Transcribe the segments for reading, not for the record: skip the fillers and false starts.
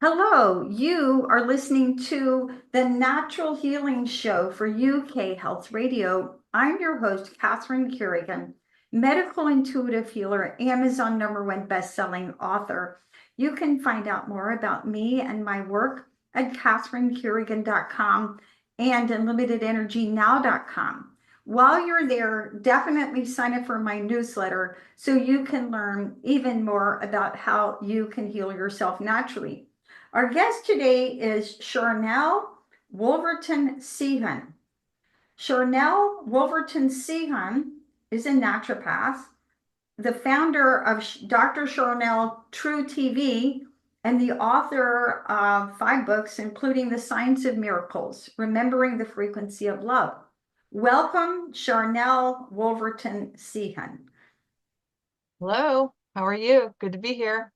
Hello, you are listening to the Natural Healing Show for UK Health Radio. I'm your host, Catherine Cardigan, medical intuitive healer, Amazon #1 best-selling author. You can find out more about me and my work at catherinecarrigan.com and unlimitedenergynow.com. While you're there, definitely sign up for my newsletter so you can learn even more about how you can heal yourself naturally. Our guest today is Sharnael Wolverton Sehan. Sharnael Wolverton Sehan is a naturopath, the founder of Dr. Sharnael True TV, and the author of 5 books, including The Science of Miracles, Remembering the Frequency of Love. Welcome, Sharnael Wolverton Sehan. Hello, how are you? Good to be here.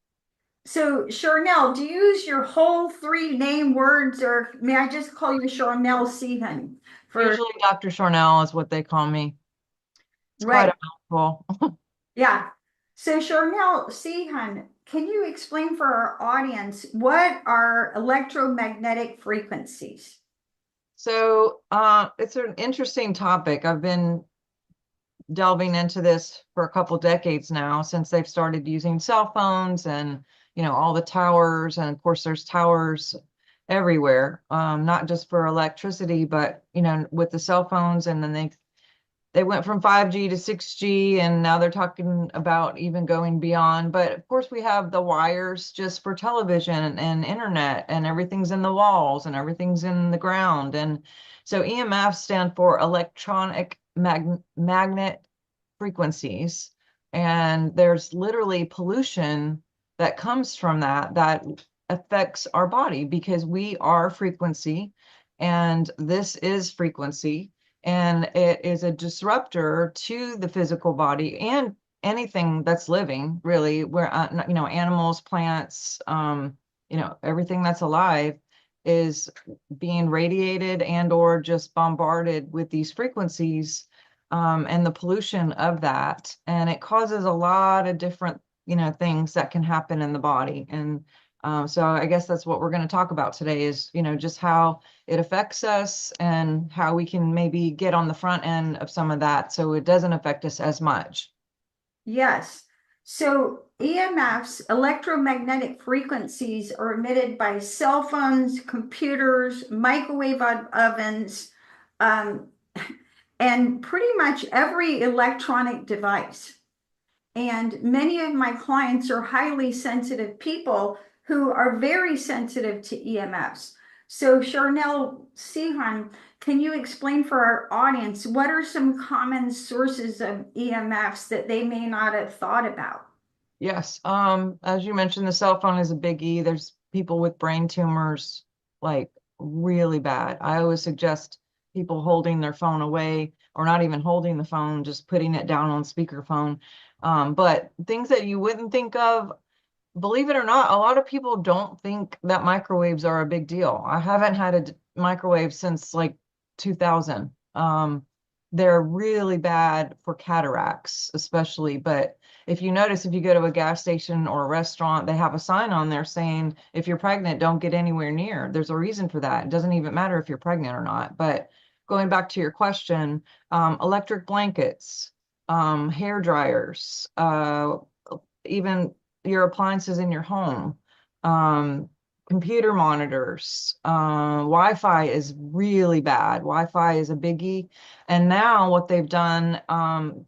So, Sharnael, do you use your whole 3 name words, or may I just call you Sharnael Sehan? For Usually Dr. Sharnael is what they call me. It's quite right, a mouthful. yeah. So, Sharnael Sehan, can you explain for our audience what are electromagnetic frequencies? It's an interesting topic. I've been delving into this for a couple decades now since they've started using cell phones and, all the towers. And of course, there's towers everywhere, not just for electricity, but, with the cell phones. And then they went from 5G to 6G, and now they're talking about even going beyond. But of course, we have the wires just for television and internet, and everything's in the walls and everything's in the ground. And so EMFs stand for electronic magnet frequencies. And there's literally pollution that comes from that affects our body because we are frequency, and this is frequency, and it is a disruptor to the physical body and anything that's living, really, where animals, plants, everything that's alive is being radiated and or just bombarded with these frequencies, and the pollution of that, and it causes a lot of different things that can happen in the body. And so I guess that's what we're going to talk about today is, just how it affects us and how we can maybe get on the front end of some of that so it doesn't affect us as much. Yes. So, EMFs, electromagnetic frequencies, are emitted by cell phones, computers, microwave ovens, um, and pretty much every electronic device. And many of my clients are highly sensitive people who are very sensitive to EMFs. So, Sharnael Sehan, can you explain for our audience what are some common sources of EMFs that they may not have thought about? Yes. As you mentioned, the cell phone is a biggie. There's people with brain tumors, like really bad. I always suggest people holding their phone away, or not even holding the phone, just putting it down on speakerphone. But things that you wouldn't think of, believe it or not, a lot of people don't think that microwaves are a big deal. I haven't had a microwave since like 2000. They're really bad for cataracts, especially. But if you notice, if you go to a gas station or a restaurant, they have a sign on there saying, if you're pregnant, don't get anywhere near. There's a reason for that. It doesn't even matter if you're pregnant or not. But going back to your question, electric blankets, hair dryers, even your appliances in your home, um, computer monitors, Wi-Fi is really bad. Wi-Fi is a biggie. And now what they've done,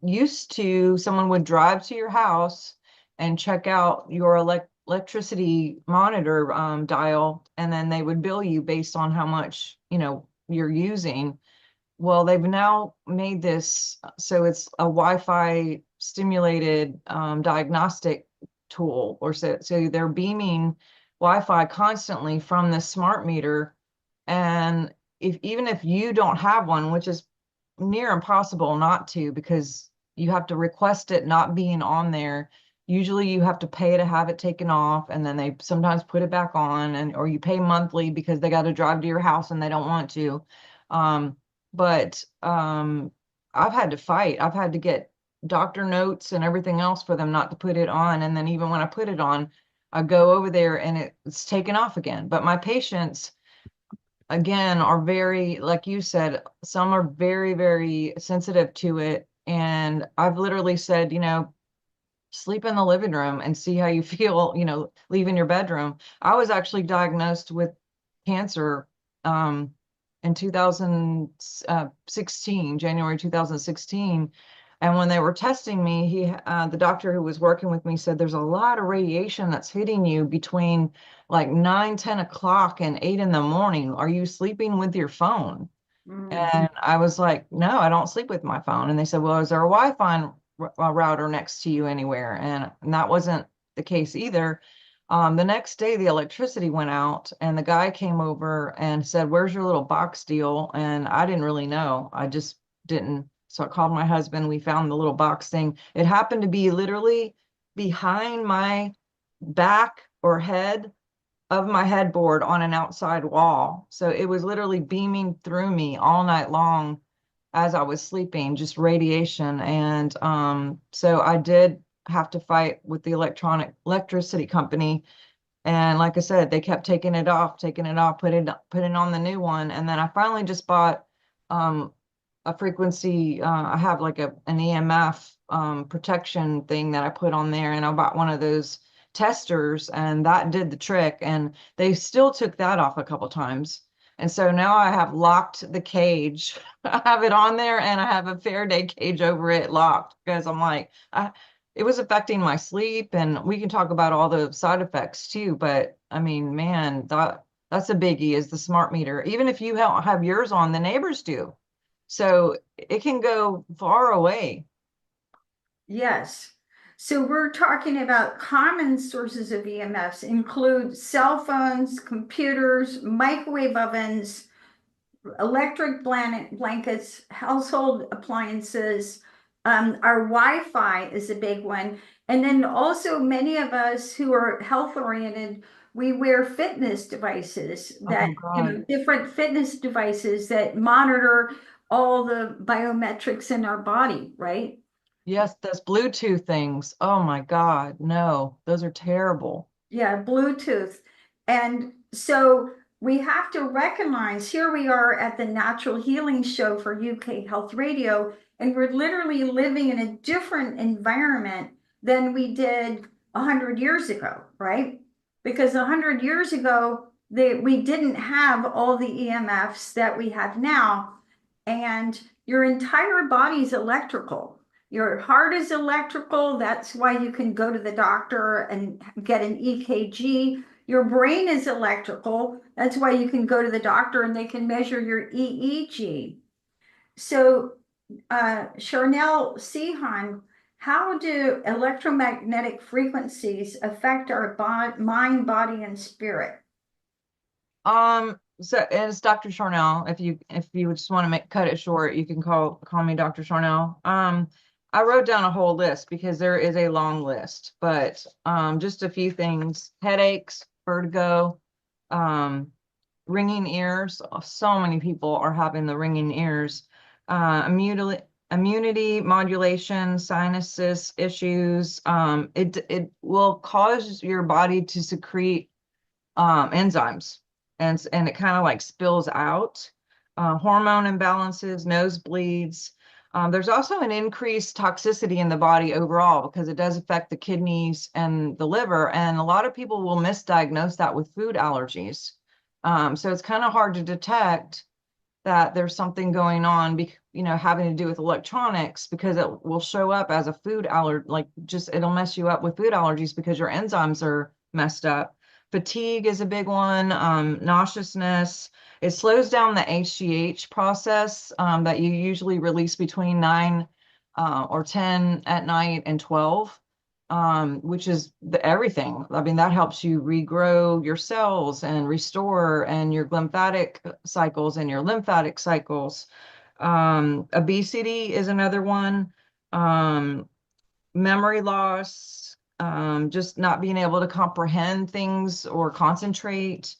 used to, someone would drive to your house and check out your electricity monitor dial, and then they would bill you based on how much, you're using. Well, they've now made this so it's a Wi-Fi stimulated diagnostic tool, or so they're beaming Wi-Fi constantly from the smart meter. And even if you don't have one, which is near impossible not to, because you have to request it not being on there. Usually you have to pay to have it taken off, and then they sometimes put it back on, and or you pay monthly because they got to drive to your house and they don't want to. Um, but I've had to fight. I've had to get doctor notes and everything else for them not to put it on. And then even when I put it on, I go over there and it's taken off again. But my patients, again, are very, like you said, some are very, very sensitive to it. And I've literally said, sleep in the living room and see how you feel, leaving your bedroom. I was actually diagnosed with cancer in 2016, January 2016. And when they were testing me, the doctor who was working with me said, there's a lot of radiation that's hitting you between like 9, 10 o'clock and 8 in the morning. Are you sleeping with your phone? Mm. And I was like, no, I don't sleep with my phone. And they said, well, is there a Wi-Fi router next to you anywhere? And that wasn't the case either. The next day, the electricity went out, and the guy came over and said, where's your little box deal? And I didn't really know. I just didn't. So I called my husband. We found the little box thing. It happened to be literally behind my back or head of my headboard on an outside wall. So it was literally beaming through me all night long as I was sleeping, just radiation. And so I did have to fight with the electricity company. And like I said, they kept taking it off, putting on the new one. And then I finally just bought um, a frequency. I have like an EMF protection thing that I put on there, and I bought one of those testers, and that did the trick. And they still took that off a couple times. And so now I have locked the cage. I have it on there, and I have a Faraday cage over it locked because I'm like, it was affecting my sleep. And we can talk about all the side effects too. But I mean, man, that's a biggie is the smart meter. Even if you don't have yours on, the neighbors do. So it can go far away. Yes. So we're talking about common sources of EMFs include cell phones, computers, microwave ovens, electric blankets, household appliances. Our Wi-Fi is a big one. And then also many of us who are health oriented, we wear fitness devices Oh that, God. different fitness devices that monitor all the biometrics in our body, right? Yes, those Bluetooth things. Oh my God. No, those are terrible. Yeah, Bluetooth. And so we have to recognize here we are at the Natural Healing Show for UK Health Radio, and we're literally living in a different environment than we did 100 years ago, right? Because 100 years ago, we didn't have all the EMFs that we have now, and your entire body is electrical. Your heart is electrical. That's why you can go to the doctor and get an EKG. Your brain is electrical. That's why you can go to the doctor and they can measure your EEG. So, Sharnael Sihan, how do electromagnetic frequencies affect our mind, body, and spirit? So and it's Dr. Sharnael. If you just want to cut it short, you can call me Dr. Sharnael. I wrote down a whole list because there is a long list, but just a few things: headaches, vertigo, um, ringing ears. So many people are having the ringing ears. Immunity modulation, sinuses issues. It will cause your body to secrete enzymes, and it kind of like spills out. Hormone imbalances, nosebleeds. There's also an increased toxicity in the body overall because it does affect the kidneys and the liver, and a lot of people will misdiagnose that with food allergies. So it's kind of hard to detect that there's something going on, having to do with electronics, because it will show up as a food allergy, like just it'll mess you up with food allergies because your enzymes are messed up. Fatigue is a big one, nauseousness. It slows down the HGH process that you usually release between 9 or 10 at night and 12, which is everything. I mean, that helps you regrow your cells and restore and your lymphatic cycles and your lymphatic cycles. Obesity is another one. Memory loss, just not being able to comprehend things or concentrate.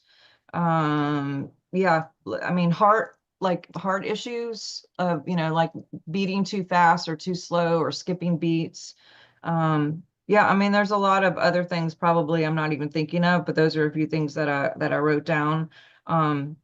Yeah, I mean, heart issues of, like beating too fast or too slow or skipping beats. Yeah, I mean, there's a lot of other things probably I'm not even thinking of, but those are a few things that I wrote down. Um,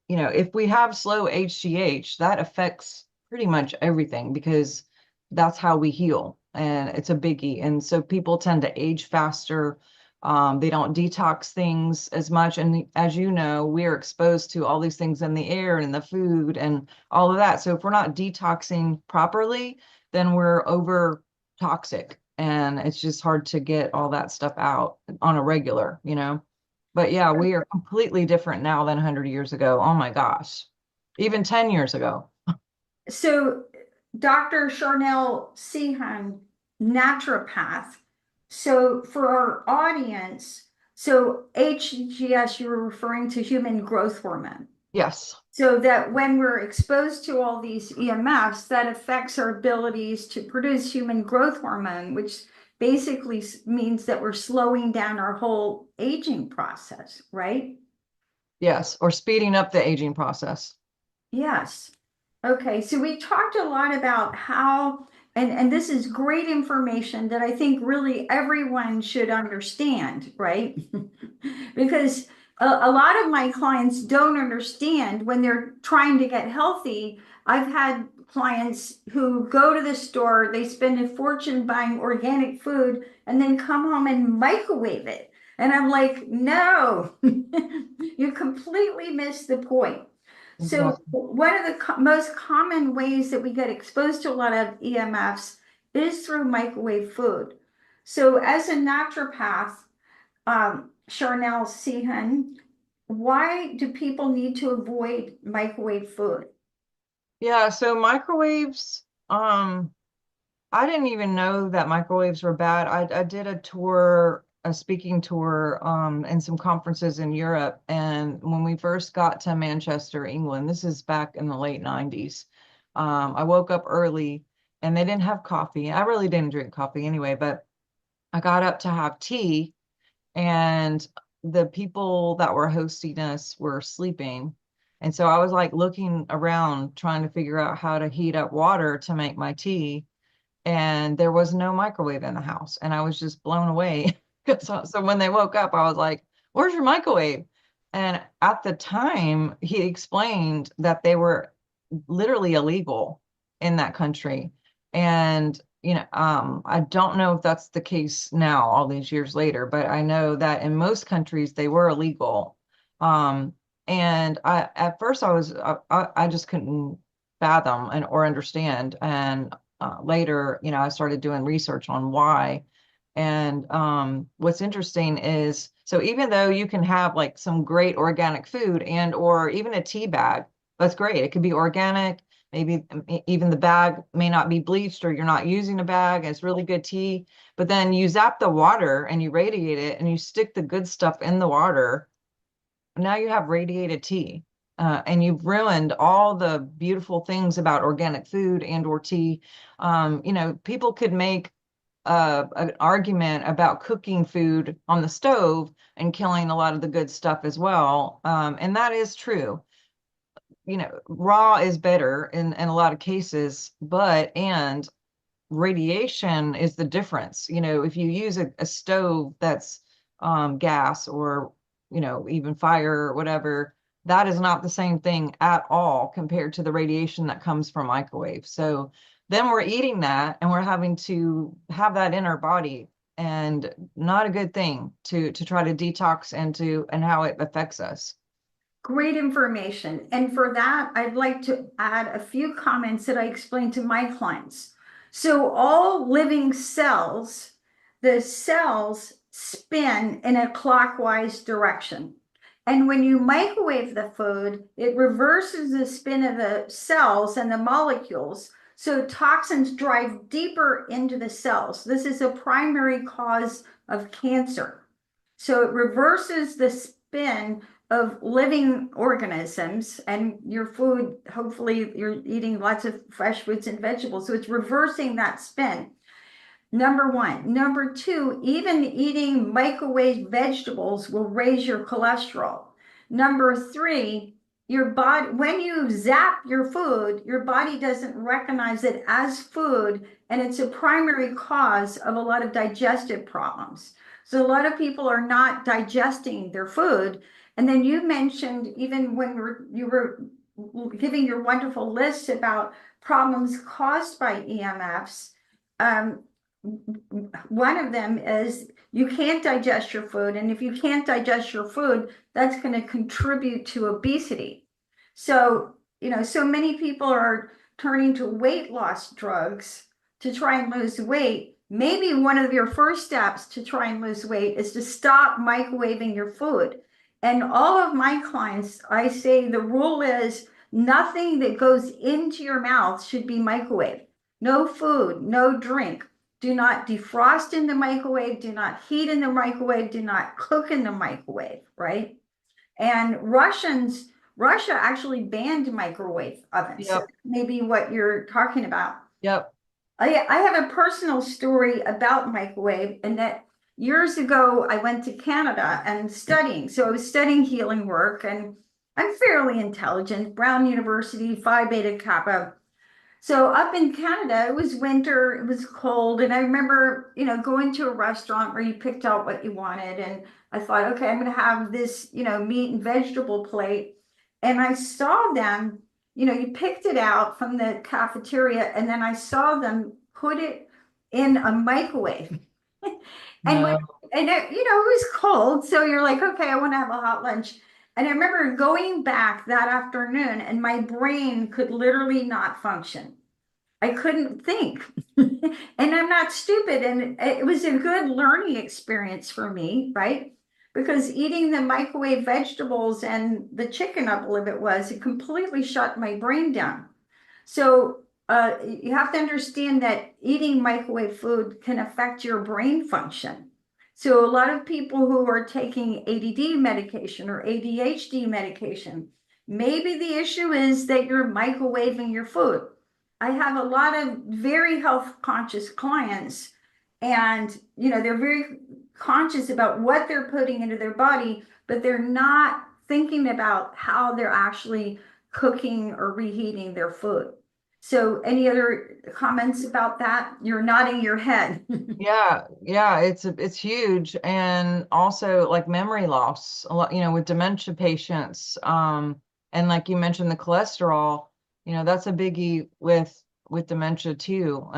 if we have slow HGH, that affects pretty much everything because that's how we heal, and it's a biggie. And so people tend to age faster. They don't detox things as much. And as you know, we're exposed to all these things in the air and in the food and all of that. So if we're not detoxing properly, then we're over toxic. And it's just hard to get all that stuff out on a regular. But yeah, we are completely different now than 100 years ago. Oh my gosh. Even 10 years ago. So, Dr. Sharnael Sehan, naturopath. So, for our audience, so HGS, you were referring to human growth hormone. Yes. So that when we're exposed to all these EMFs, that affects our abilities to produce human growth hormone, which basically means that we're slowing down our whole aging process, right? Yes. Or speeding up the aging process. Yes. Okay, so we talked a lot about how, and this is great information that I think really everyone should understand, right? Because a lot of my clients don't understand when they're trying to get healthy. I've had clients who go to the store, they spend a fortune buying organic food, and then come home and microwave it. And I'm like, no, you completely missed the point. So Exactly. one of the most common ways that we get exposed to a lot of EMFs is through microwave food. So as a naturopath, Sharnael Sehan, why do people need to avoid microwave food? Yeah. So microwaves, I didn't even know that microwaves were bad. I did a tour, a speaking tour, and some conferences in Europe. And when we first got to Manchester, England, this is back in the late 90s, I woke up early and they didn't have coffee. I really didn't drink coffee anyway, but I got up to have tea, and the people that were hosting us were sleeping. And so I was like looking around trying to figure out how to heat up water to make my tea, and there was no microwave in the house. And I was just blown away. So when they woke up, I was like, "Where's your microwave?" And at the time, he explained that they were literally illegal in that country. And I don't know if that's the case now, all these years later, but I know that in most countries they were illegal. And I at first I just couldn't fathom and or understand. And later, I started doing research on why. And what's interesting is, so even though you can have like some great organic food and or even a tea bag, that's great. It could be organic. Maybe even the bag may not be bleached, or you're not using a bag. It's really good tea. But then you zap the water and you radiate it and you stick the good stuff in the water. Now you have radiated tea. And you've ruined all the beautiful things about organic food and or tea. People could make an argument about cooking food on the stove and killing a lot of the good stuff as well. And that is true. Raw is better in a lot of cases, and radiation is the difference. If you use a stove that's gas, or even fire or whatever, that is not the same thing at all compared to the radiation that comes from microwave. So then we're eating that and we're having to have that in our body, and not a good thing to try to detox and how it affects us. Great information. And for that, I'd like to add a few comments that I explain to my clients. So, all living cells, the cells spin in a clockwise direction. And when you microwave the food, it reverses the spin of the cells and the molecules. So, toxins drive deeper into the cells. This is a primary cause of cancer. So, it reverses the spin of living organisms, and your food, hopefully you're eating lots of fresh fruits and vegetables, so it's reversing that spin. Number one. Number two, even eating microwave vegetables will raise your cholesterol. Number three, your body, when you zap your food, your body doesn't recognize it as food, and it's a primary cause of a lot of digestive problems. So a lot of people are not digesting their food. And then you mentioned, even when you were giving your wonderful list about problems caused by EMFs, um, one of them is you can't digest your food. And if you can't digest your food, that's going to contribute to obesity. So, so many people are turning to weight loss drugs to try and lose weight. Maybe one of your first steps to try and lose weight is to stop microwaving your food. And all of my clients, I say the rule is nothing that goes into your mouth should be microwaved. No food, no drink. Do not defrost in the microwave. Do not heat in the microwave. Do not cook in the microwave, right? And Russia actually banned microwave ovens. So Yep. maybe what you're talking about. Yep. I have a personal story about microwave, and that years ago I went to Canada and studying. So I was studying healing work, and I'm fairly intelligent, Brown University, Phi Beta Kappa. So up in Canada, it was winter, it was cold, and I remember, going to a restaurant where you picked out what you wanted, and I thought, okay, I'm going to have this, meat and vegetable plate. And I saw them, you picked it out from the cafeteria, and then I saw them put it in a microwave. And when, No. and it was cold, so you're like, okay, I want to have a hot lunch. And I remember going back that afternoon, and my brain could literally not function. I couldn't think. And I'm not stupid. And it was a good learning experience for me, right? Because eating the microwave vegetables and the chicken, I believe it was, it completely shut my brain down. So you have to understand that eating microwave food can affect your brain function. So a lot of people who are taking ADD medication or ADHD medication, maybe the issue is that you're microwaving your food. I have a lot of very health conscious clients, and they're very conscious about what they're putting into their body, but they're not thinking about how they're actually cooking or reheating their food. So any other comments about that? You're nodding your head. Yeah, yeah, it's huge. And also like memory loss, a lot, with dementia patients. And like you mentioned, the cholesterol, that's a biggie with dementia too.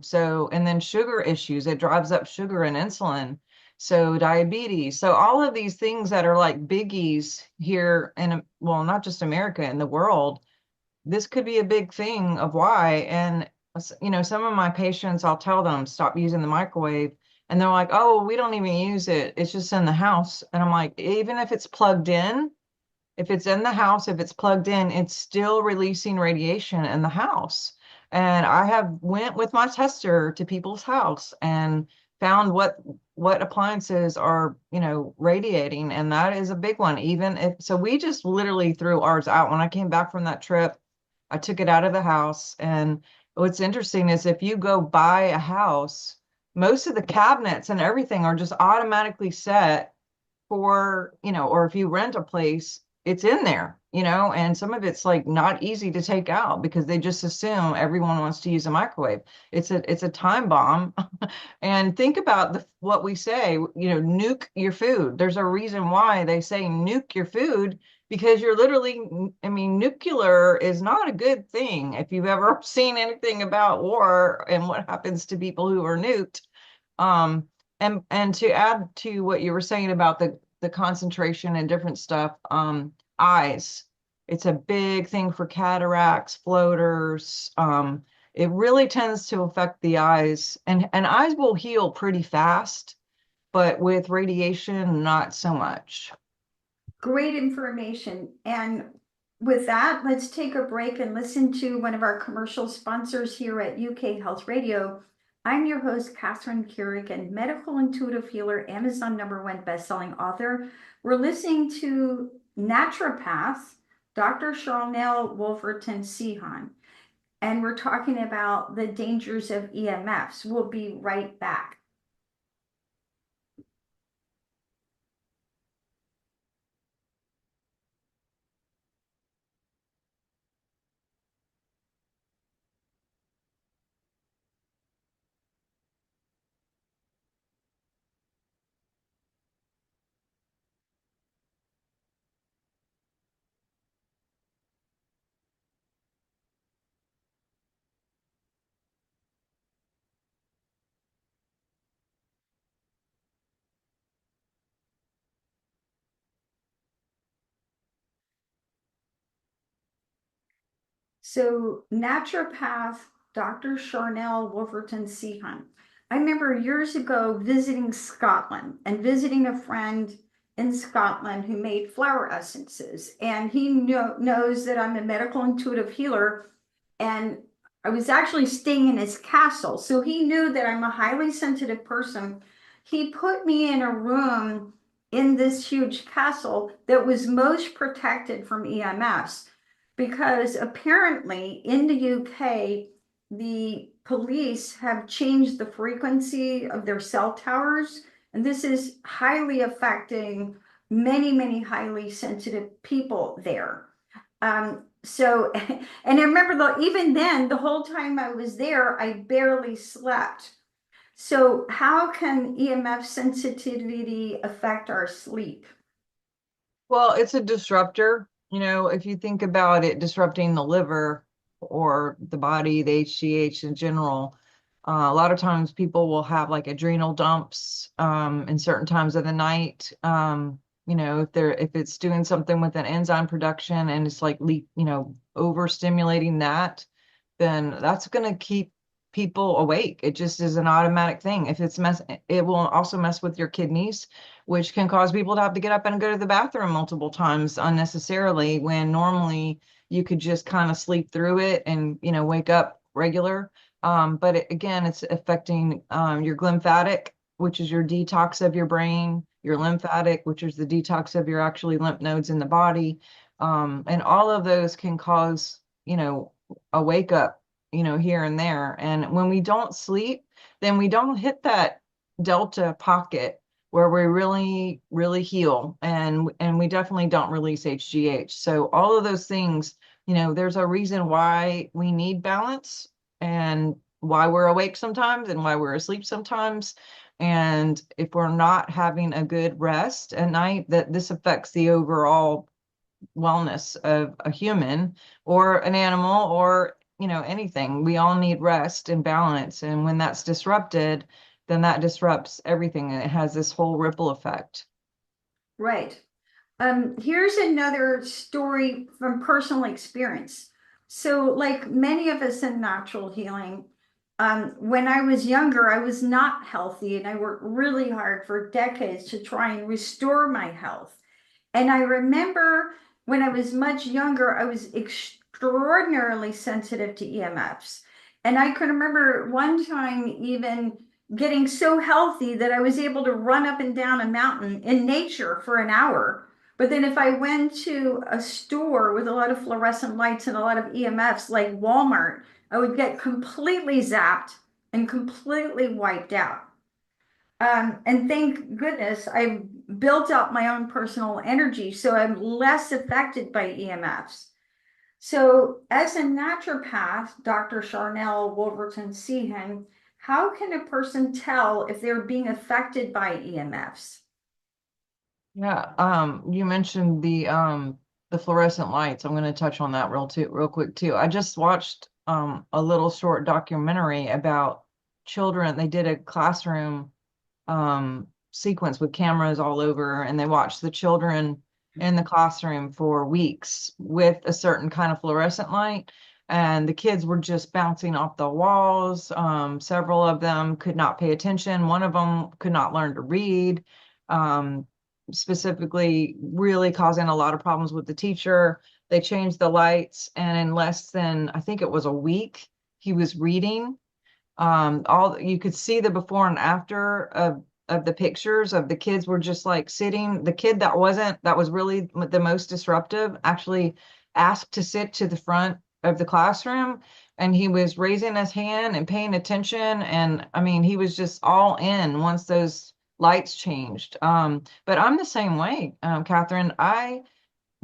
So and then sugar issues, it drives up sugar and insulin. So diabetes. So all of these things that are like biggies here in, well, not just America, in the world, this could be a big thing of why. And some of my patients, I'll tell them stop using the microwave, and they're like, oh, we don't even use it, it's just in the house. And I'm like, even if it's plugged in, if it's in the house, if it's plugged in, it's still releasing radiation in the house. And I have went with my tester to people's house and found what appliances are, radiating, and that is a big one. Even if, so we just literally threw ours out when I came back from that trip. I took it out of the house. And what's interesting is if you go buy a house, most of the cabinets and everything are just automatically set for, or if you rent a place, it's in there, and some of it's like not easy to take out because they just assume everyone wants to use a microwave. It's a time bomb. And think about what we say, nuke your food. There's a reason why they say nuke your food, because you're literally, I mean, nuclear is not a good thing. If you've ever seen anything about war and what happens to people who are nuked. And to add to what you were saying about the concentration and different stuff, eyes. It's a big thing for cataracts, floaters. It really tends to affect the eyes, and eyes will heal pretty fast, but with radiation, not so much. Great information. And with that, let's take a break and listen to one of our commercial sponsors here at UK Health Radio. I'm your host, Catherine Cardigan, medical intuitive healer, Amazon #1 bestselling author. We're listening to Naturopath, Dr. Sharnael Wolverton Sehan, and we're talking about the dangers of EMFs. We'll be right back. So naturopath Dr. Sharnael Wolverton Seahunt. I remember years ago visiting Scotland and visiting a friend in Scotland who made flower essences. And he knows that I'm a medical intuitive healer. And I was actually staying in his castle. So he knew that I'm a highly sensitive person. He put me in a room in this huge castle that was most protected from EMFs because apparently in the UK, the police have changed the frequency of their cell towers, and this is highly affecting many, many highly sensitive people there. So, and I remember even then, the whole time I was there, I barely slept. So, how can EMF sensitivity affect our sleep? Well, it's a disruptor. If you think about it disrupting the liver or the body, the HGH in general, a lot of times people will have like adrenal dumps in certain times of the night. If it's doing something with an enzyme production and it's like overstimulating that, then that's going to keep people awake. It just is an automatic thing. If it's it will also mess with your kidneys, which can cause people to have to get up and go to the bathroom multiple times unnecessarily when normally you could just kind of sleep through it and, wake up regular. But again, it's affecting your glymphatic, which is your detox of your brain, your lymphatic, which is the detox of your actually lymph nodes in the body. And all of those can cause, a wake up, here and there. And when we don't sleep, then we don't hit that delta pocket where we really, really heal. And we definitely don't release HGH. So all of those things, there's a reason why we need balance and why we're awake sometimes and why we're asleep sometimes. And if we're not having a good rest at night, that this affects the overall wellness of a human or an animal or anything. We all need rest and balance, and when that's disrupted, then that disrupts everything and it has this whole ripple effect. Right. Here's another story from personal experience. So, like many of us in natural healing, when I was younger, I was not healthy and I worked really hard for decades to try and restore my health. And I remember when I was much younger, I was extraordinarily sensitive to EMFs. And I can remember one time even getting so healthy that I was able to run up and down a mountain in nature for an hour. But then if I went to a store with a lot of fluorescent lights and a lot of EMFs like Walmart, I would get completely zapped and completely wiped out. And thank goodness I've built up my own personal energy, so I'm less affected by EMFs. So, as a naturopath, Dr. Sharnael Wolverton Seahan, how can a person tell if they're being affected by EMFs? Yeah, you mentioned the fluorescent lights. I'm going to touch on that real quick too. I just watched a little short documentary about children. They did a classroom sequence with cameras all over, and they watched the children in the classroom for weeks with a certain kind of fluorescent light. And the kids were just bouncing off the walls. Several of them could not pay attention. One of them could not learn to read, um, specifically, really causing a lot of problems with the teacher. They changed the lights, and in less than, I think it was a week, he was reading. All you could see the before and after of the pictures of the kids were just like sitting. The kid that was really the most disruptive actually asked to sit to the front of the classroom, and he was raising his hand and paying attention. And I mean, he was just all in once those lights changed. But I'm the same way, Catherine. I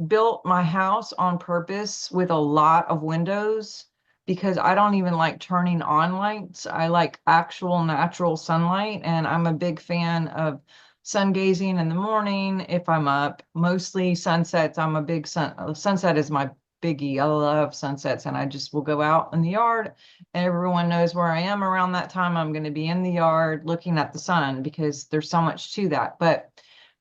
built my house on purpose with a lot of windows because I don't even like turning on lights. I like actual natural sunlight, and I'm a big fan of sun gazing in the morning if I'm up. Mostly sunsets. I'm a big sunset is my biggie. I love sunsets, and I just will go out in the yard. And everyone knows where I am around that time. I'm going to be in the yard looking at the sun because there's so much to that. But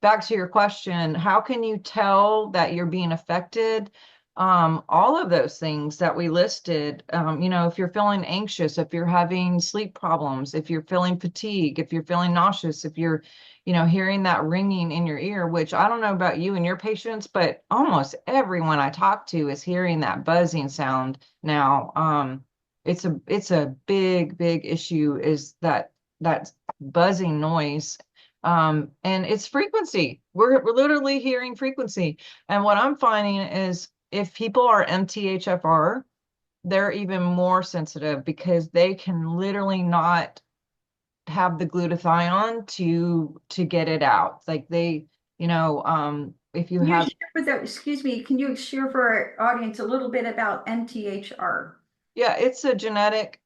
back to your question, how can you tell that you're being affected? all of those things that we listed, if you're feeling anxious, if you're having sleep problems, if you're feeling fatigue, if you're feeling nauseous, if you're, hearing that ringing in your ear, which I don't know about you and your patients, but almost everyone I talk to is hearing that buzzing sound now. It's a big, big issue is that buzzing noise. And it's frequency. We're literally hearing frequency. And what I'm finding is if people are MTHFR, they're even more sensitive because they can literally not have the glutathione to get it out. Like if you Can you have, share with our, excuse me, can you share for our audience a little bit about MTHR? yeah, it's a genetic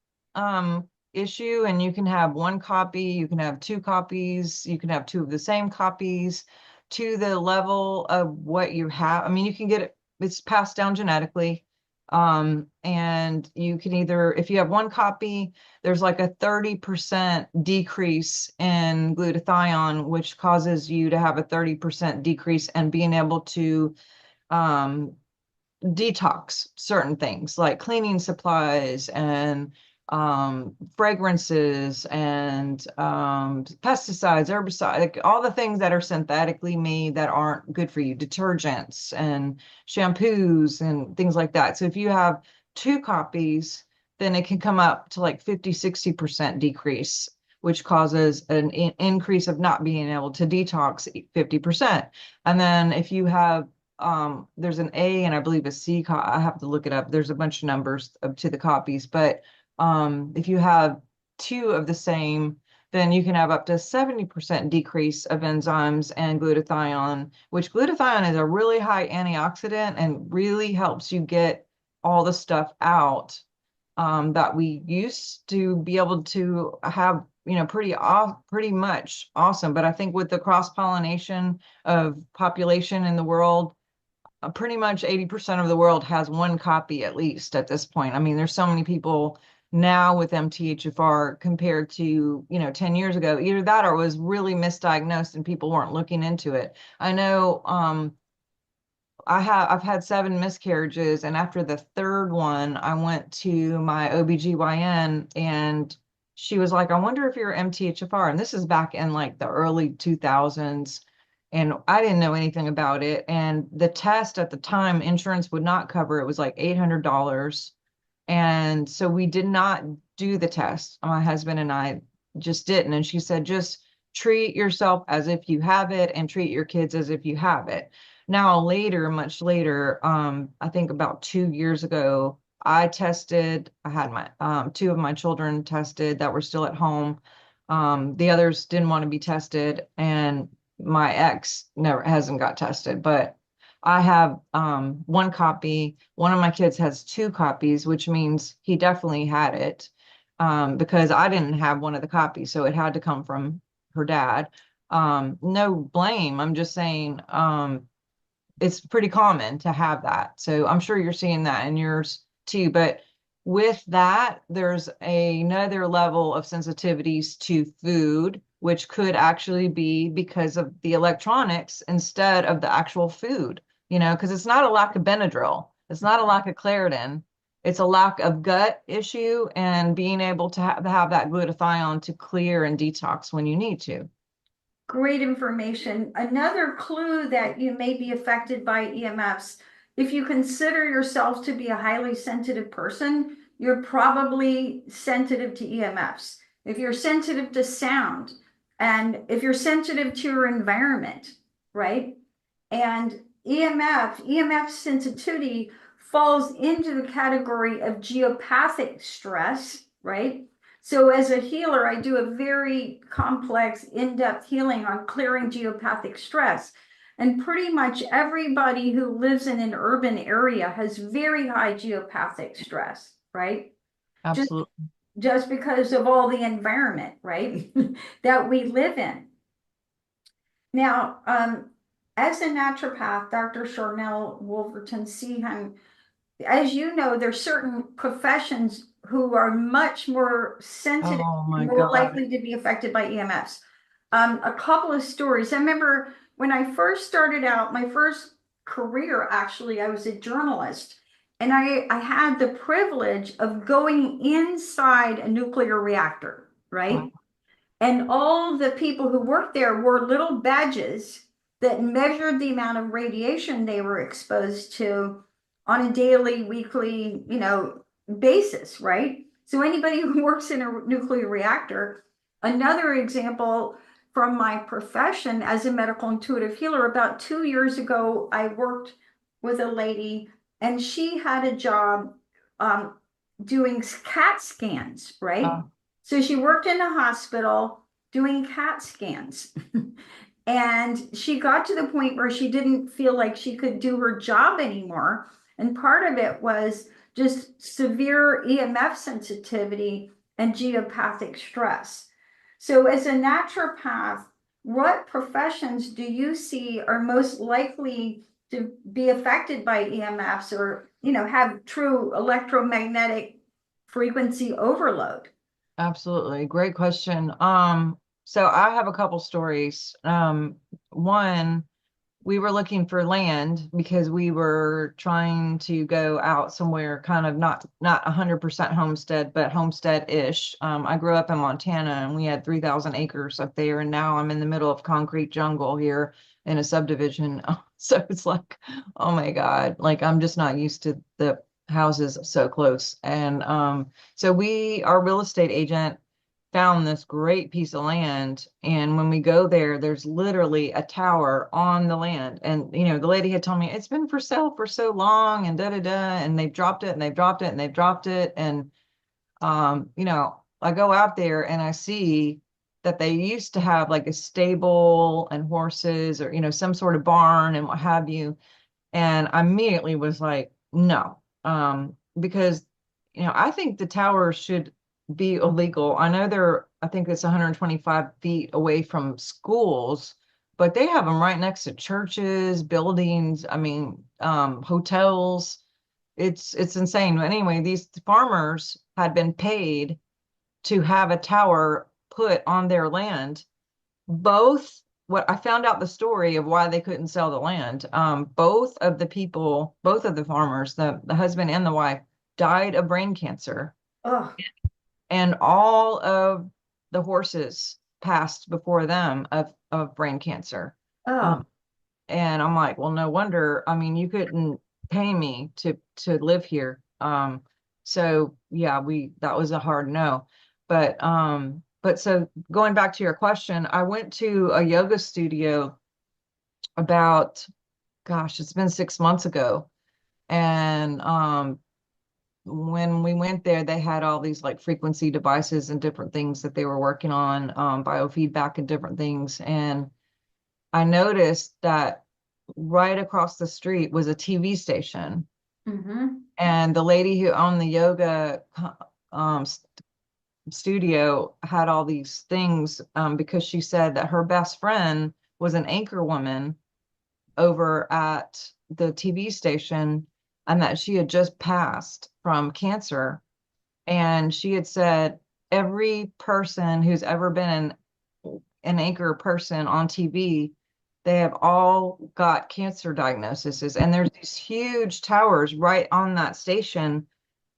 issue, and you can have one copy, you can have two copies, you can have two of the same copies to the level of what you have. I mean, you can get it, it's passed down genetically. And you can either, if you have one copy, there's like a 30% decrease in glutathione, which causes you to have a 30% decrease and being able to um detox certain things like cleaning supplies and fragrances and pesticides, herbicides, like all the things that are synthetically made that aren't good for you, detergents and shampoos and things like that. So if you have two copies, then it can come up to like 50-60% decrease, which causes an increase of not being able to detox 50%. And then if you have there's an A and I believe a C. I have to look it up. There's a bunch of numbers to the copies, but if you have two of the same, then you can have up to 70% decrease of enzymes and glutathione, which glutathione is a really high antioxidant and really helps you get all the stuff out that we used to be able to have, pretty much awesome. But I think with the cross pollination of population in the world, pretty much 80% of the world has one copy at least at this point. I mean, there's so many people now with MTHFR compared to, 10 years ago. Either that or it was really misdiagnosed and people weren't looking into it. I know I've had seven miscarriages, and after the third one, I went to my OBGYN and she was like, I wonder if you're MTHFR. And this is back in like the early 2000s. And I didn't know anything about it. And the test at the time, insurance would not cover. It was like $800. And so we did not do the test. My husband and I just didn't. And she said, just treat yourself as if you have it and treat your kids as if you have it. Now, later, much later, I think about 2 years ago, I tested. I had my two of my children tested that were still at home. The others didn't want to be tested, and my ex never hasn't got tested. But I have one copy. One of my kids has two copies, which means he definitely had it because I didn't have one of the copies, so it had to come from her dad. No blame. I'm just saying it's pretty common to have that. So I'm sure you're seeing that in yours too. But with that, there's another level of sensitivities to food, which could actually be because of the electronics instead of the actual food, because it's not a lack of Benadryl, it's not a lack of Claritin. It's a lack of gut issue and being able to have that glutathione to clear and detox when you need to. Great information. Another clue that you may be affected by EMFs, if you consider yourself to be a highly sensitive person, you're probably sensitive to EMFs. If you're sensitive to sound, and if you're sensitive to your environment, right? And EMF sensitivity falls into the category of geopathic stress, right? So as a healer, I do a very complex, in-depth healing on clearing geopathic stress. And pretty much everybody who lives in an urban area has very high geopathic stress, right? Just, Absolutely. just because of all the environment, right, that we live in. Now, as a naturopath, Dr. Sharnael Wolverton Sehan, as you know, there's certain professions who are much more sensitive, Oh my more God. likely to be affected by EMFs. A couple of stories. I remember when I first started out, my first career, actually, I was a journalist. And I had the privilege of going inside a nuclear reactor, Wow. right? And all the people who worked there wore little badges that measured the amount of radiation they were exposed to on a daily, weekly, basis, right? So anybody who works in a nuclear reactor, another example from my profession as a medical intuitive healer, about 2 years ago, I worked with a lady and she had a job um, doing CAT scans, right? Oh, So she worked in a hospital doing CAT scans. And she got to the point where she didn't feel like she could do her job anymore. And part of it was just severe EMF sensitivity and geopathic stress. So, as a naturopath, what professions do you see are most likely to be affected by EMFs or, have true electromagnetic frequency overload? absolutely. Great question. So I have a couple stories. One, we were looking for land because we were trying to go out somewhere kind of not 100% homestead, but homestead-ish. I grew up in Montana and we had 3,000 acres up there, and now I'm in the middle of concrete jungle here in a subdivision. So it's like, oh my God, like I'm just not used to the houses so close. And so our real estate agent found this great piece of land. And when we go there, there's literally a tower on the land. And, the lady had told me it's been for sale for so long and da da da. And they've dropped it and they've dropped it and they've dropped it. And, I go out there and I see that they used to have like a stable and horses or, some sort of barn and what have you. And I immediately was like, no, because, I think the tower should be illegal. I know I think it's 125 feet away from schools, but they have them right next to churches, buildings, I mean, hotels. It's insane. But anyway, these farmers had been paid to have a tower put on their land. Both What I found out the story of why they couldn't sell the land. Both of the farmers, the husband and the wife, died of brain cancer, Oh, and all of the horses passed before them of brain cancer. oh, Um, and I'm like, well, no wonder. I mean, you couldn't pay me to live here. So yeah, we that was a hard no. But so going back to your question, I went to a yoga studio about, gosh, it's been 6 months ago. And when we went there, they had all these like frequency devices and different things that they were working on, biofeedback and different things. And I noticed that right across the street was a TV station. mm-hmm. And the lady who owned the yoga studio had all these things, because she said that her best friend was an anchor woman over at the TV station and that she had just passed from cancer. And she had said every person who's ever been an anchor person on TV, they have all got cancer diagnoses. And there's these huge towers right on that station.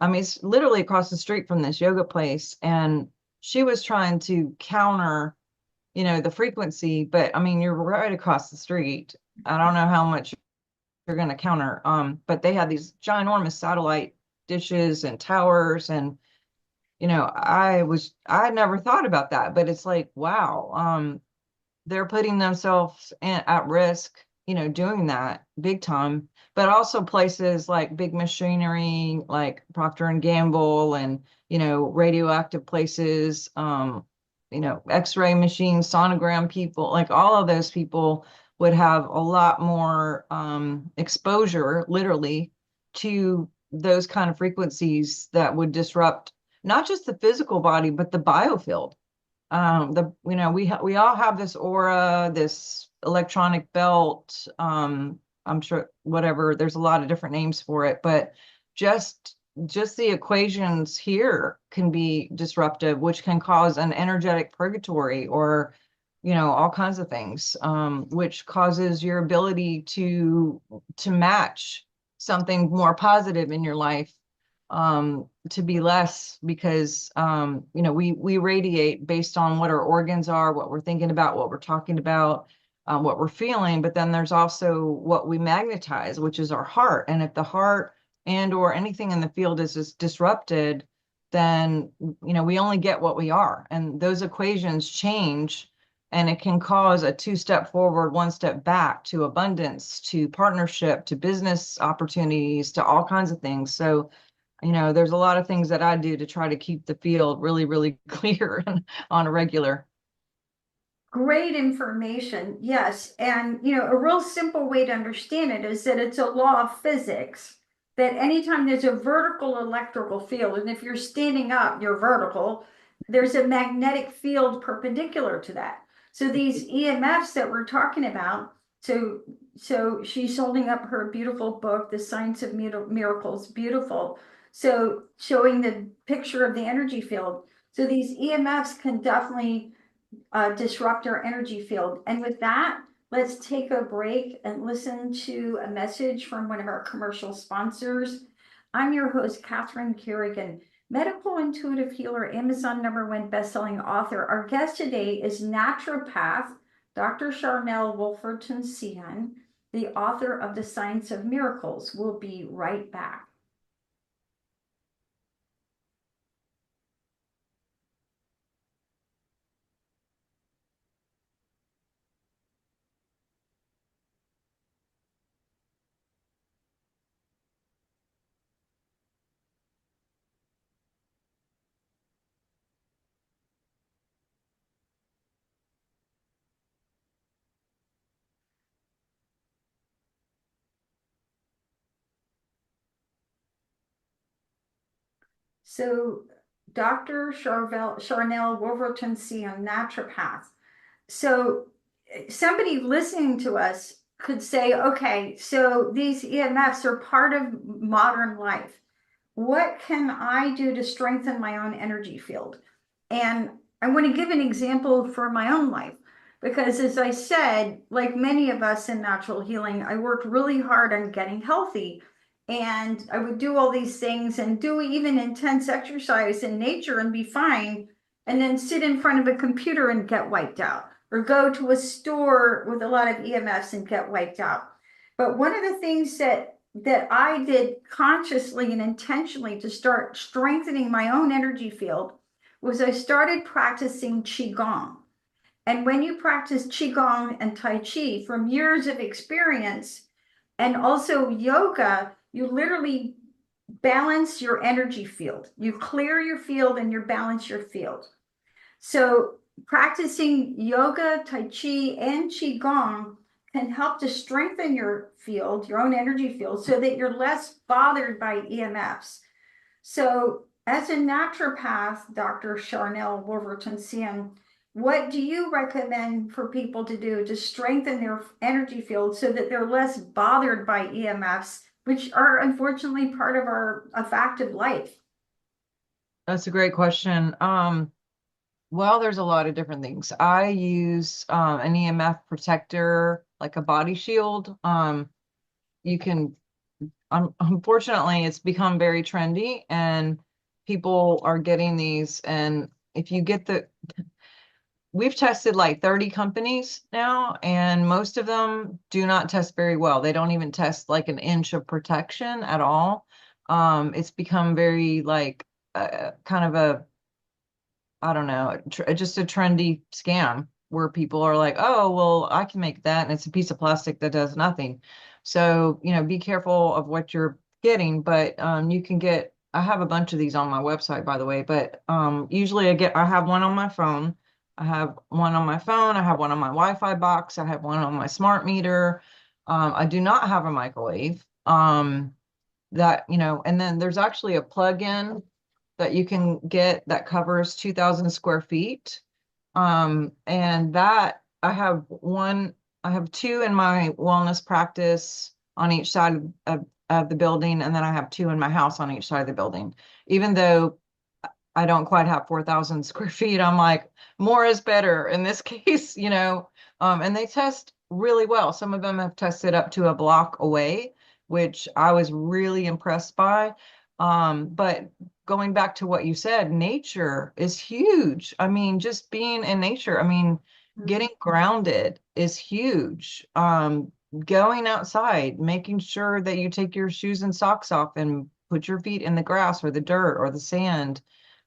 I mean, it's literally across the street from this yoga place. And she was trying to counter, the frequency, but I mean, you're right across the street. I don't know how much you're going to counter. But they had these ginormous satellite dishes and towers, and I had never thought about that, but it's like, wow, they're putting themselves at risk, doing that big time. But also places like big machinery, like Procter and Gamble, and radioactive places, X-ray machines, sonogram people, like all of those people would have a lot more exposure, literally, to those kind of frequencies that would disrupt not just the physical body, but the biofield. We all have this aura, this electronic belt. I'm sure whatever, there's a lot of different names for it, but just just the equations here can be disruptive, which can cause an energetic purgatory or all kinds of things, which causes your ability to match something more positive in your life, to be less, because we radiate based on what our organs are, what we're thinking about, what we're talking about, what we're feeling. But then there's also what we magnetize, which is our heart. And if the heart and or anything in the field is disrupted, then we only get what we are, and those equations change, and it can cause a two-step forward, one step back, to abundance, to partnership, to business opportunities, to all kinds of things. So, there's a lot of things that I do to try to keep the field really, really clear and on a regular. Great information. Yes. And, a real simple way to understand it is that it's a law of physics that anytime there's a vertical electrical field, and if you're standing up, you're vertical, there's a magnetic field perpendicular to that. So these EMFs that we're talking about, so she's holding up her beautiful book, The Science of Miracles, beautiful. So showing the picture of the energy field. So these EMFs can definitely disrupt our energy field. And with that, let's take a break and listen to a message from one of our commercial sponsors. I'm your host, Catherine Cardigan, medical intuitive healer, Amazon #1 bestselling author. Our guest today is naturopath, Dr. Sharnael Wolferton-Sian, the author of The Science of Miracles. We'll be right back. So Dr. Sharnael Wolferton-Sian, naturopath. So somebody listening to us could say, okay, so these EMFs are part of modern life. What can I do to strengthen my own energy field? And I want to give an example for my own life, because as I said, like many of us in natural healing, I worked really hard on getting healthy. And I would do all these things and do even intense exercise in nature and be fine, and then sit in front of a computer and get wiped out, or go to a store with a lot of EMFs and get wiped out. But one of the things that I did consciously and intentionally to start strengthening my own energy field was I started practicing Qigong. And when you practice Qigong and Tai Chi from years of experience, and also yoga, you literally balance your energy field. You clear your field and you balance your field. So practicing yoga, Tai Chi, and Qigong can help to strengthen your field, your own energy field, so that you're less bothered by EMFs. So as a naturopath, Dr. Sharnael Wolferton-Sian, what do you recommend for people to do to strengthen their energy field so that they're less bothered by EMFs, which are unfortunately part of our fact of life? That's a great question. Well, there's a lot of different things. I use an EMF protector, like a body shield. You can, unfortunately, it's become very trendy, and people are getting these. And if you get we've tested like 30 companies now, and most of them do not test very well. They don't even test like an inch of protection at all. It's become very like kind of a, I don't know, just a trendy scam where people are like, oh, well, I can make that. And it's a piece of plastic that does nothing. So, be careful of what you're getting, but you can get, I have a bunch of these on my website, by the way, but usually I have one on my phone. I have one on my phone. I have one on my Wi-Fi box. I have one on my smart meter. I do not have a microwave. And then there's actually a plug-in that you can get that covers 2,000 square feet. And that I have two in my wellness practice on each side of the building. And then I have two in my house on each side of the building. Even though I don't quite have 4,000 square feet. I'm like, more is better in this case, and they test really well. Some of them have tested up to a block away, which I was really impressed by. But going back to what you said, nature is huge. I mean, just being in nature, I mean, Mhm. getting grounded is huge. Going outside, making sure that you take your shoes and socks off and put your feet in the grass or the dirt or the sand.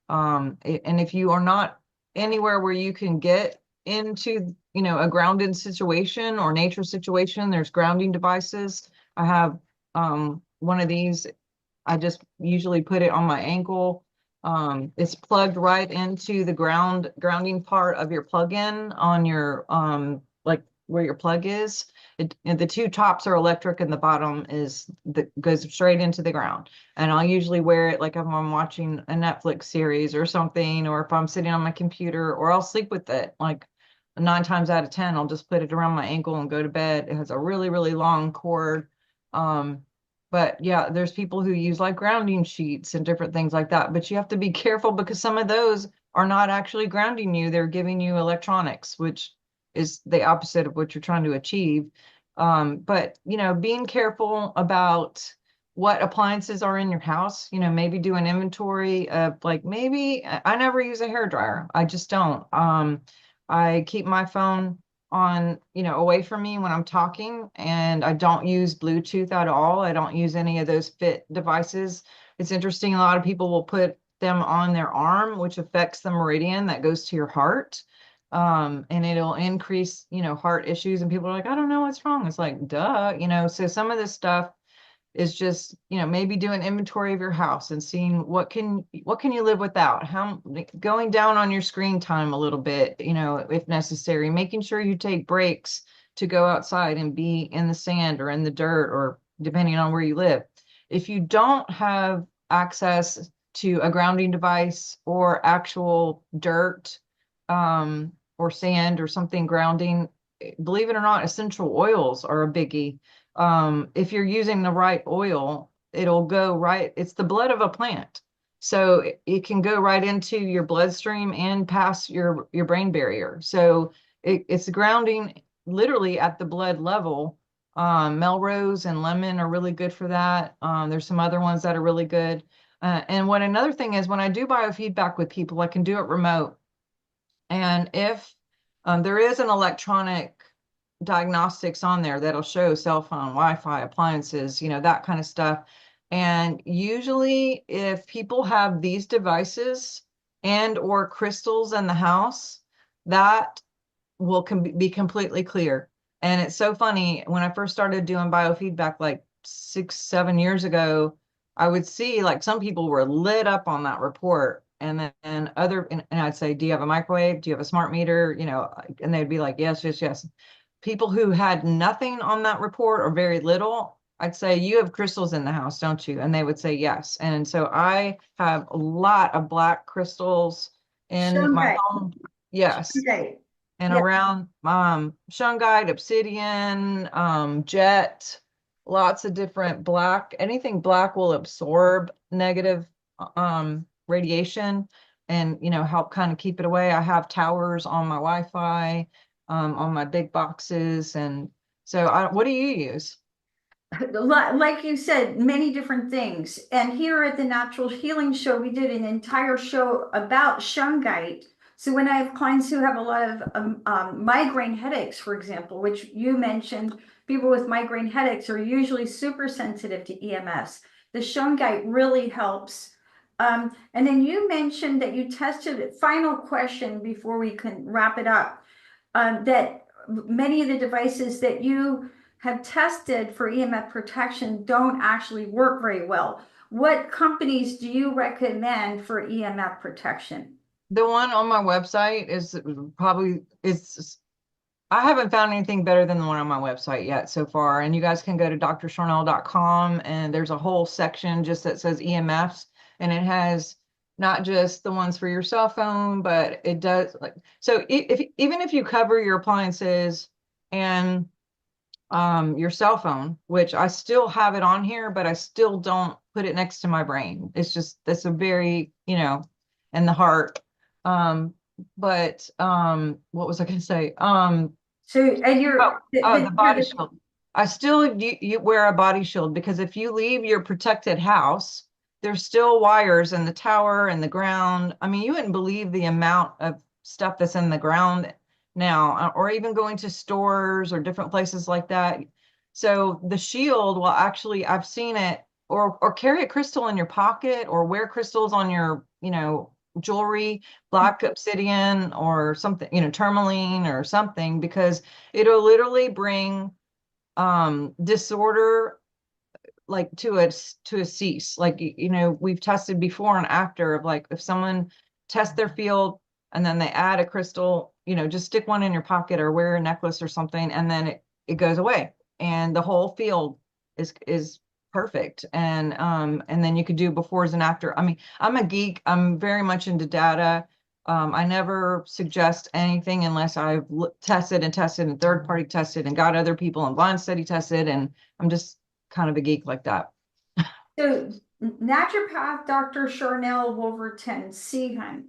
And if you are not anywhere where you can get into, a grounded situation or nature situation, there's grounding devices. I have one of these. I just usually put it on my ankle. It's plugged right into the grounding part of your plug-in on your like where your plug is. And the two tops are electric and the bottom is that goes straight into the ground. And I'll usually wear it like if I'm watching a Netflix series or something, or if I'm sitting on my computer, or I'll sleep with it. Like 9 times out of 10, I'll just put it around my ankle and go to bed. It has a really, really long cord. Um, but yeah, there's people who use like grounding sheets and different things like that. But you have to be careful because some of those are not actually grounding you. They're giving you electronics, which is the opposite of what you're trying to achieve. But being careful about what appliances are in your house, maybe do an inventory of like maybe I never use a hair dryer. I just don't. I keep my phone on, away from me when I'm talking, and I don't use Bluetooth at all. I don't use any of those fit devices. It's interesting, a lot of people will put them on their arm, which affects the meridian that goes to your heart. And it'll increase, heart issues. And people are like, I don't know what's wrong. It's like, duh, so some of this stuff is just maybe do an inventory of your house and seeing what can you live without, how going down on your screen time a little bit, if necessary, making sure you take breaks to go outside and be in the sand or in the dirt, or depending on where you live. If you don't have access to a grounding device or actual dirt, or sand or something grounding, believe it or not, essential oils are a biggie. If you're using the right oil, it'll go right. It's the blood of a plant. So it can go right into your bloodstream and pass your brain barrier. So it's grounding literally at the blood level. Melrose and lemon are really good for that. There's some other ones that are really good. And what another thing is, when I do biofeedback with people, I can do it remote. And if there is an electronic diagnostics on there that'll show cell phone, Wi-Fi, appliances, that kind of stuff. And usually if people have these devices and or crystals in the house, that will be completely clear. And it's so funny, when I first started doing biofeedback like 6, 7 years ago, I would see like some people were lit up on that report. And I'd say, do you have a microwave? Do you have a smart meter? And they'd be like, yes, yes, yes. People who had nothing on that report or very little, I'd say, you have crystals in the house, don't you? And they would say yes. And so I have a lot of black crystals in my Shungite. home. Yes. Shungite. And Yeah. around shungite, obsidian, jet, lots of different black. Anything black will absorb negative radiation and help kind of keep it away. I have towers on my Wi-Fi, on my big boxes. And so what do you use? Like you said, many different things. And here at the Natural Healing Show, we did an entire show about shungite. So when I have clients who have a lot of migraine headaches, for example, which you mentioned, people with migraine headaches are usually super sensitive to EMFs. The shungite really helps. And then you mentioned that you tested it. Final question before we can wrap it up, that many of the devices that you have tested for EMF protection don't actually work very well. What companies do you recommend for EMF protection? The one on my website is probably it's I haven't found anything better than the one on my website yet so far. And you guys can go to drsharnael.com, and there's a whole section just that says EMFs, and it has not just the ones for your cell phone, but it does like so if even if you cover your appliances and your cell phone, which I still have it on here, but I still don't put it next to my brain. It's just that's a very, and the heart. But what was I going to say? So, and Oh, you're, oh, the body shield. I still you wear a body shield because if you leave your protected house, there's still wires in the tower and the ground. I mean, you wouldn't believe the amount of stuff that's in the ground now, or even going to stores or different places like that. So the shield will actually, I've seen it, or carry a crystal in your pocket, or wear crystals on your, jewelry, black obsidian or something, tourmaline or something, because it'll literally bring disorder like to a cease. Like, we've tested before and after of, like, if someone tests their field and then they add a crystal, just stick one in your pocket or wear a necklace or something, and then it goes away and the whole field is perfect. And then you could do befores and after. I mean, I'm a geek. I'm very much into data. I never suggest anything unless I've tested and third party tested and got other people and blind study tested. And I'm just kind of a geek like that. So, naturopath Dr. Sharnael Wolverton Seahan,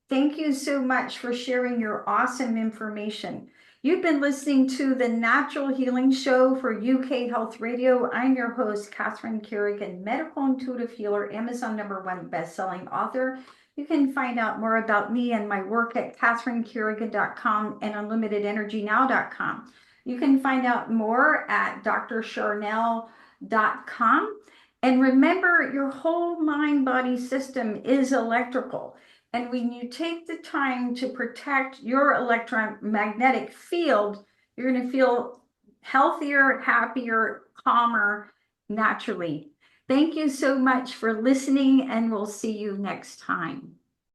thank you so much for sharing your awesome information. You've been listening to the Natural Healing Show for UK Health Radio. I'm your host, Catherine Carrigan, medical intuitive healer, Amazon #1 best-selling author. You can find out more about me and my work at catherinecarrigan.com and unlimitedenergynow.com. You can find out more at drsharnel.com. And remember, your whole mind body system is electrical. And when you take the time to protect your electromagnetic field, you're going to feel healthier, happier, calmer naturally. Thank you so much for listening, and we'll see you next time.